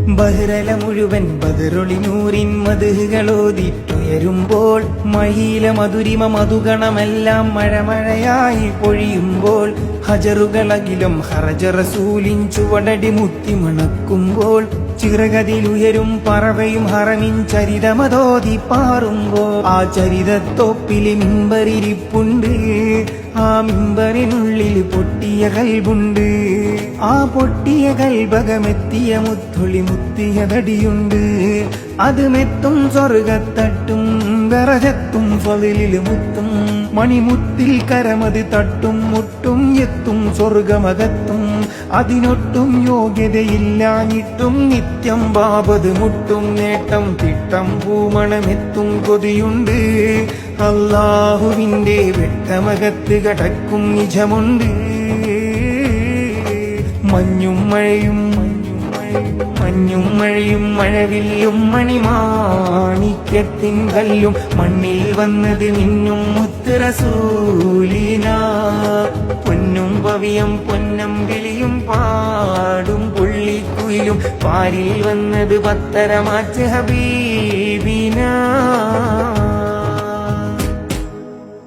ബഹ്റല മുഴുവൻ ബദറൊളി നൂറിൻ മദ്ഹുകളോതിട്ടുയരുമ്പോൾ മഹീല മധുരിമ മധുഗണമെല്ലാം മഴമഴയായി പൊഴിയുമ്പോൾ ഹജറുകളകിലും ഹറജ റസൂലിൻ ചുവടടി മുത്തി മണക്കുമ്പോൾ ചിറകതിലുയരും പറവയും ഹറമിൻ ചരിതമതോതി പാറുമ്പോൾ ആ ചരിതത്തോപ്പില് മിമ്പറിരിപ്പുണ്ട്. ആ മിമ്പറിനുള്ളിൽ പൊട്ടിയ കൽബുണ്ട്. ആ പൊട്ടിയ കൽബകമെത്തിയ മുത്തൊളി മുത്തിയതടിയുണ്ട്. അത് മെത്തും സ്വർഗത്തട്ടും ദറജത്തും ഫളിലില് മുത്തും മണിമുത്തിൽ കരമത് തട്ടും മുട്ടും എത്തും സ്വർഗമകത്തും. അതിനൊട്ടും യോഗ്യതയില്ലാഞ്ഞിട്ടും നിത്യം ബാബത് മുട്ടും നേട്ടം തിട്ടം പൂമണമെത്തും കൊതിയുണ്ട്. അല്ലാഹുവിന്റെ വെട്ടമകത്ത് കടക്കും നിജമുണ്ട്. മഞ്ഞും മഴയും മഴവില്ലും മണിമാണിക്യത്തിൻ കല്ലും മണ്ണിൽ വന്നത് മിന്നും മുത്ത് റസൂലിന. പൊന്നും പവിയം പൊന്നം വിളിയും പാടും പുള്ളിക്കുയിലും പാരിൽ വന്നത് പത്തരമാച്ച് ഹബീബിന.